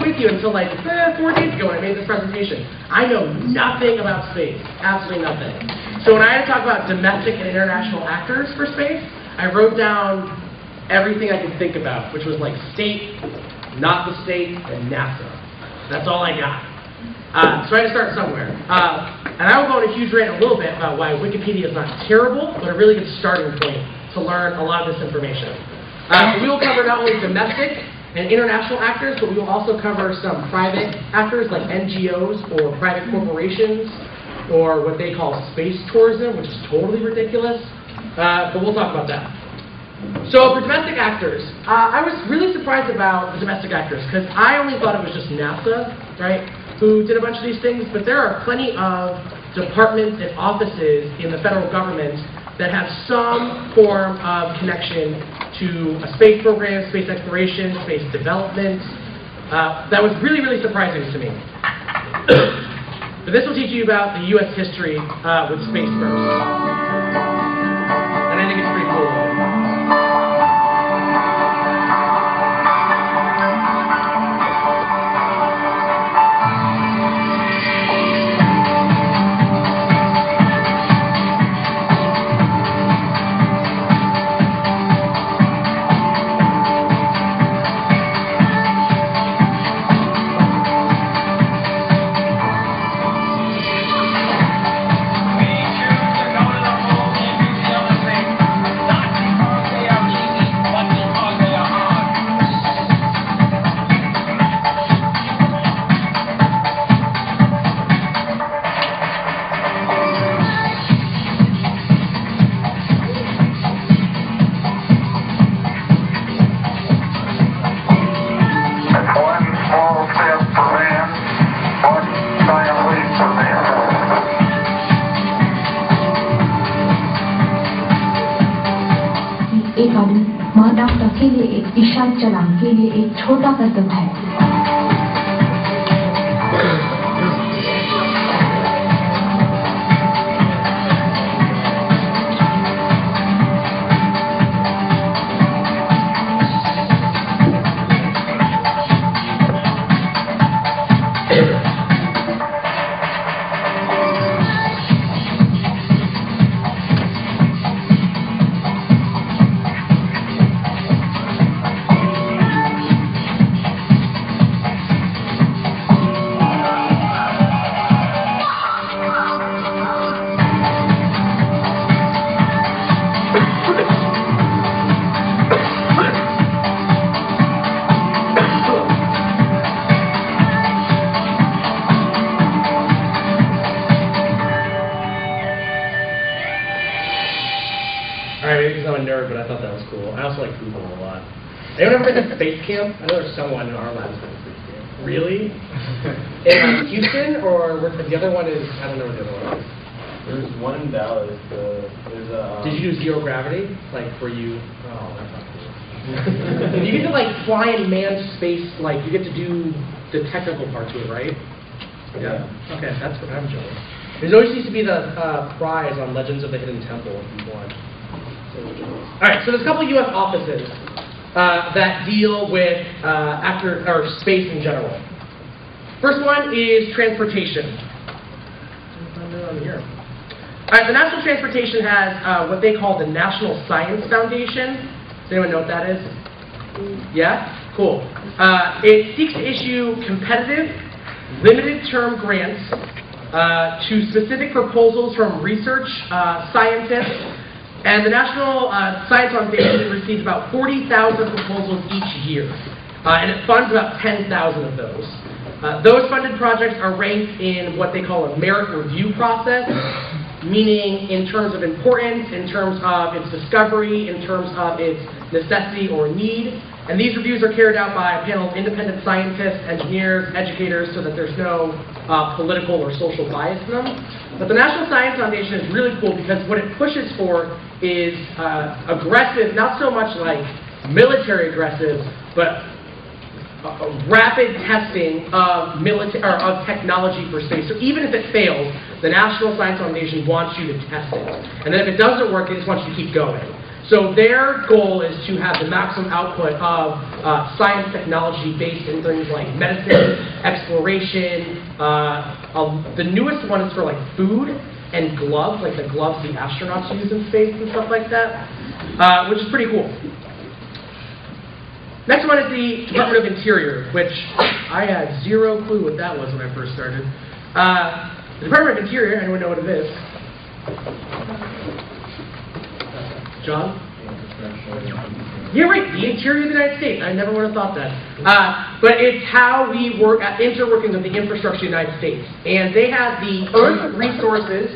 with you until like 4 days ago when I made this presentation. I know nothing about space, absolutely nothing. So when I had to talk about domestic and international actors for space, I wrote down everything I could think about, which was like state, not the state, and NASA. That's all I got. So I had to start somewhere. And I will go on a huge rant a little bit about why Wikipedia is not terrible, but a really good starting point to learn a lot of this information. We will cover not only domestic and international actors, but we will also cover some private actors like NGOs or private corporations or what they call space tourism, which is totally ridiculous. But we'll talk about that. So for domestic actors, I was really surprised about the domestic actors because I only thought it was just NASA, right, who did a bunch of these things, but there are plenty of departments and offices in the federal government that have some form of connection to a space program, space exploration, space development. That was really, really surprising to me. But this will teach you about the U.S. history with space first. And I think it's pretty cool. एक आदमी मानवता के लिए एक विशाल चलान के लिए एक छोटा कदम है। I'm a nerd, but I thought that was cool. I also like football a lot. Anyone ever been to space camp? I know there's someone in our lab who's been to space camp. Really? In Houston, or where the other one is? I don't know what the other one is. There's one in Dallas. There's a. Did you do zero gravity? Like, were you? Oh, that's not cool. You get to like fly in manned space. Like, you get to do the technical part to it, right? Yeah. Okay, that's what I'm doing. There's always used to be the prize on Legends of the Hidden Temple if you won. All right, so there's a couple of U.S. offices that deal with space in general. First one is transportation. All right, the National Transportation has what they call the National Science Foundation. Does anyone know what that is? Yeah? Cool. It seeks to issue competitive, limited-term grants to specific proposals from research scientists. And the National Science Foundation receives about 40,000 proposals each year, and it funds about 10,000 of those. Those funded projects are ranked in what they call a merit review process, meaning in terms of importance, in terms of its discovery, in terms of its necessity or need. And these reviews are carried out by a panel of independent scientists, engineers, educators, so that there's no political or social bias in them. But the National Science Foundation is really cool because what it pushes for is aggressive, not so much like military aggressive, but rapid testing of technology for space. So even if it fails, the National Science Foundation wants you to test it. And then if it doesn't work, they just want you to keep going. So their goal is to have the maximum output of science technology based in things like medicine, exploration. The newest one is for like food and gloves, like the gloves the astronauts use in space and stuff like that, which is pretty cool. Next one is the Department of Interior, which I had zero clue what that was when I first started. The Department of Interior, anyone know what it is? John? Yeah, right, the interior of the United States. I never would have thought that. But it's how we work at interworking of the infrastructure of the United States. And they have the Earth Resources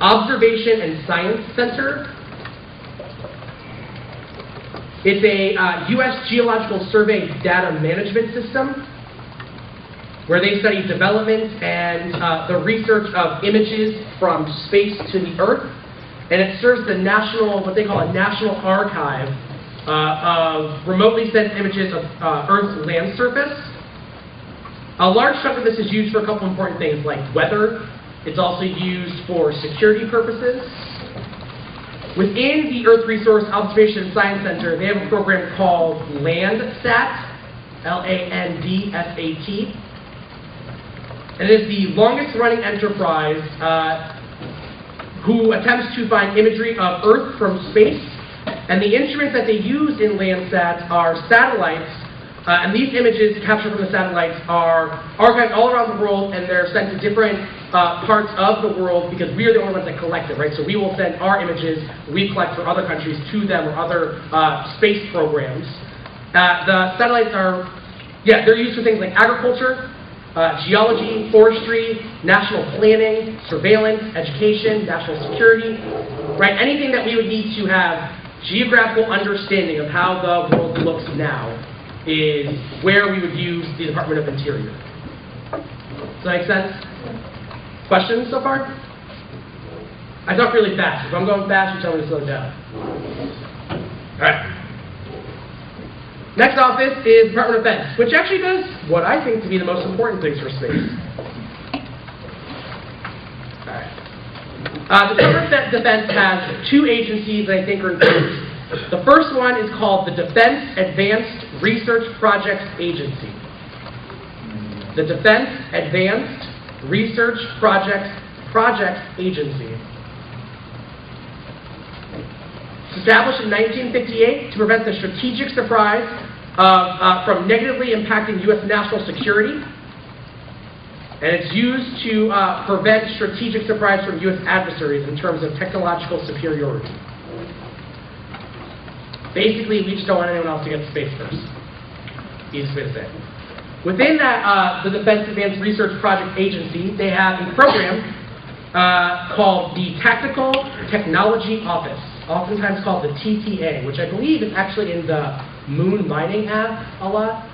Observation and Science Center. It's a U.S. Geological Survey data management system where they study development and the research of images from space to the Earth. And it serves the national, what they call a national archive of remotely sent images of Earth's land surface. A large chunk of this is used for a couple important things like weather. It's also used for security purposes. Within the Earth Resource Observation and Science Center, they have a program called Landsat, Landsat. And it is the longest running enterprise who attempts to find imagery of Earth from space. And the instruments that they use in Landsat are satellites, and these images captured from the satellites are archived all around the world, and they're sent to different parts of the world because we are the only ones that collect it, right? So we will send our images we collect for other countries to them or other space programs. The satellites are, they're used for things like agriculture, geology, forestry, national planning, surveillance, education, national security, right? Anything that we would need to have geographical understanding of how the world looks now is where we would use the Department of Interior. Does that make sense? Questions so far? I talk really fast. If I'm going fast, you tell me to slow down. All right. Next office is Department of Defense, which actually does what I think to be the most important things for space. All right. The Department of Defense has two agencies that I think are important. The first one is called the Defense Advanced Research Projects Agency. The Defense Advanced Research Projects Agency. Established in 1958 to prevent the strategic surprise from negatively impacting U.S. national security. And it's used to prevent strategic surprise from U.S. adversaries in terms of technological superiority. Basically, we just don't want anyone else to get to space first. Easiest way to say it. Within that, the Defense Advanced Research Project Agency, they have a program called the Tactical Technology Office, oftentimes called the TTA, which I believe is actually in the moon mining app a lot.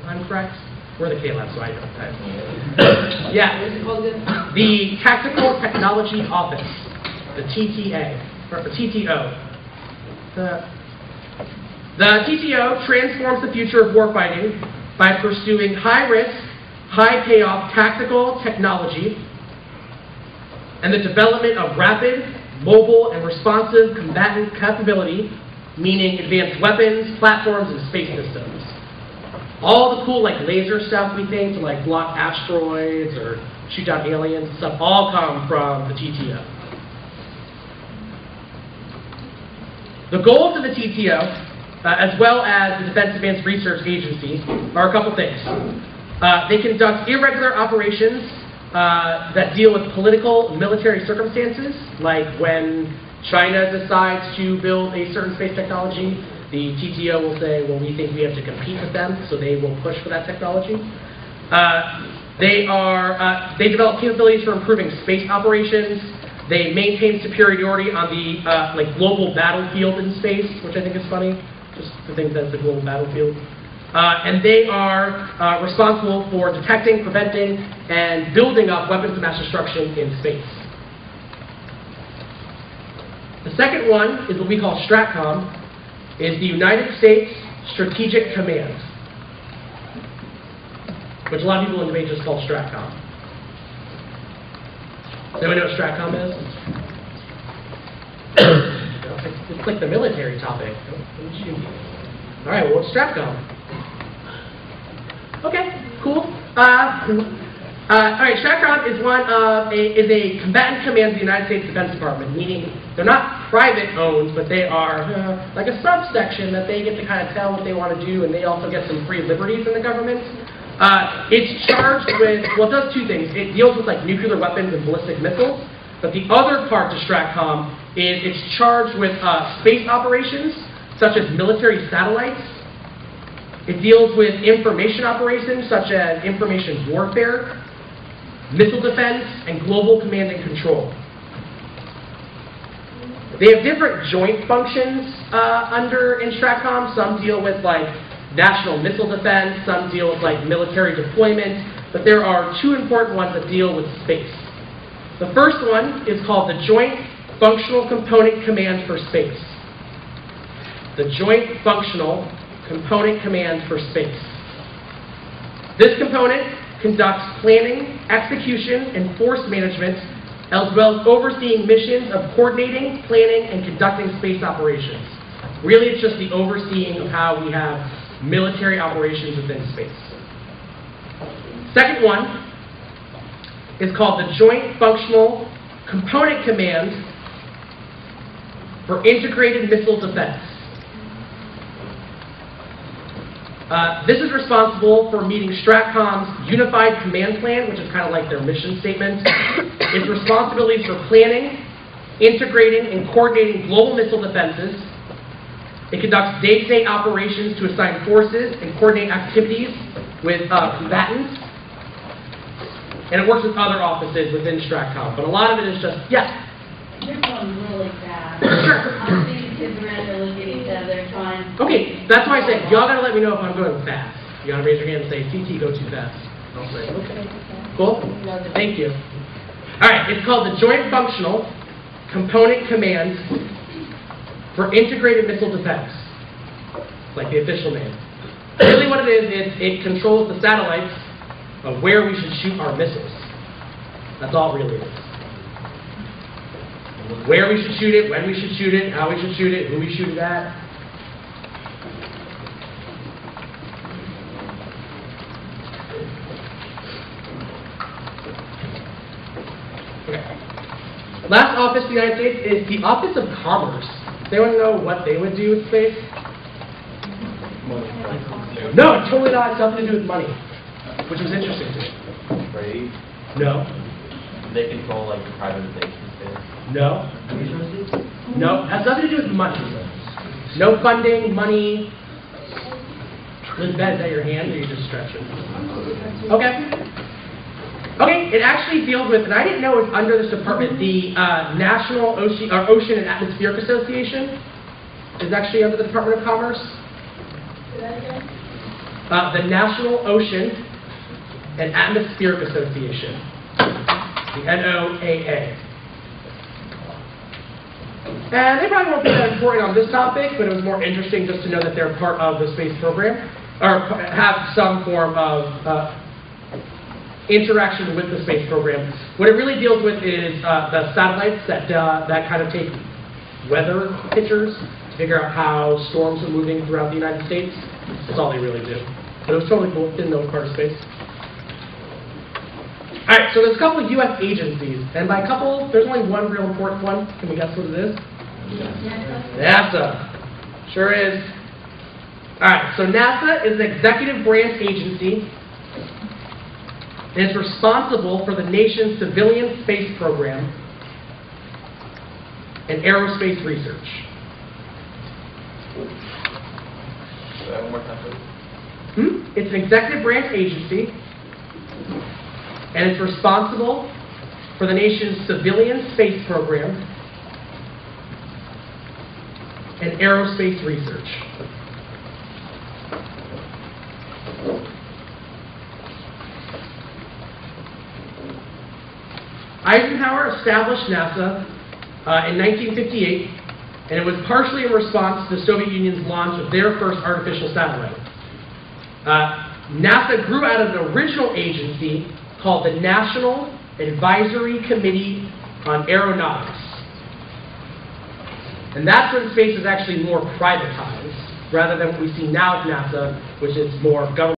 I'm correct? We're the K-Lab, so I know. Yeah. What is it called again? The Tactical Technology Office, the TTA, or the TTO. The TTO transforms the future of warfighting by pursuing high-risk, high-payoff tactical technology and the development of rapid, mobile, and responsive combatant capability, meaning advanced weapons, platforms, and space systems. All the cool like laser stuff we think to like block asteroids or shoot down aliens and stuff all come from the TTO. The goals of the TTO, as well as the Defense Advanced Research Agency, are a couple things. They conduct irregular operations that deal with political and military circumstances, like when China decides to build a certain space technology, the TTO will say, well, we think we have to compete with them, so they will push for that technology. They develop capabilities for improving space operations. They maintain superiority on the global battlefield in space, which I think is funny, just to think that's the global battlefield. And they are responsible for detecting, preventing, and building up weapons of mass destruction in space. The second one is what we call STRATCOM, is the United States Strategic Command, which a lot of people in debate just call STRATCOM. Does anyone know what STRATCOM is? It's like the military topic. All right, well, what's STRATCOM? Okay, cool. All right, STRATCOM is a combatant command of the United States Defense Department, meaning they're not private owned, but they are like a subsection that they get to kind of tell what they want to do, and they also get some free liberties in the government. It's charged with, well, it does two things. It deals with like nuclear weapons and ballistic missiles, but the other part to STRATCOM is it's charged with space operations, such as military satellites. It deals with information operations, such as information warfare, missile defense, and global command and control. They have different joint functions in STRATCOM. Some deal with like national missile defense, some deal with like military deployment, but there are two important ones that deal with space. The first one is called the Joint Functional Component Command for Space. The Joint Functional Component Command for Space. This component conducts planning, execution, and force management, as well as overseeing missions of coordinating, planning, and conducting space operations. Really, it's just the overseeing of how we have military operations within space. Second one is called the Joint Functional Component Command for Integrated Missile Defense. This is responsible for meeting STRATCOM's Unified Command Plan, which is kind of like their mission statement. Its responsibilities for planning, integrating, and coordinating global missile defenses. It conducts day-to-day operations to assign forces and coordinate activities with combatants. And it works with other offices within STRATCOM. But a lot of it is just, yes? You're going really fast. Sure. I'm thinking kids around there look at each other trying. Okay, that's why I said, y'all gotta let me know if I'm going fast. You gotta raise your hand and say, CT, go too fast. I'll say, okay. Cool? Thank you. Alright, it's called the Joint Functional Component Command for Integrated Missile Defense. Like the official name. Really what it is it controls the satellites of where we should shoot our missiles. That's all it really is. Where we should shoot it, when we should shoot it, how we should shoot it, who we shoot it at. Okay. Last office in the United States is the Office of Commerce. Does anyone know what they would do with space? No, totally not. It's nothing to do with money, which was interesting to me. Trade? No. They control like the privatization space. No. No. Has nothing to do with money. No funding, money. Liz, is that your hand or are you just stretching? Okay. Okay, it actually deals with, and I didn't know it was under this department, the National Ocean and Atmospheric Association is actually under the Department of Commerce. The National Ocean and Atmospheric Association, the NOAA. And they probably won't be that important on this topic, but it was more interesting just to know that they're part of the space program, or have some form of interaction with the space program. What it really deals with is the satellites that kind of take weather pictures to figure out how storms are moving throughout the United States. That's all they really do. But it was totally cool. Didn't know it was part of space. All right, so there's a couple of U.S. agencies, and by a couple, there's only one real important one. Can we guess what it is? NASA. Sure is. All right, so NASA is an executive branch agency and is responsible for the nation's civilian space program and aerospace research. One more time, please. It's an executive branch agency, and it's responsible for the nation's civilian space program and aerospace research. Eisenhower established NASA in 1958, and it was partially in response to the Soviet Union's launch of their first artificial satellite. NASA grew out of an original agency called the National Advisory Committee on Aeronautics. And that's when space is actually more privatized, rather than what we see now at NASA, which is more government.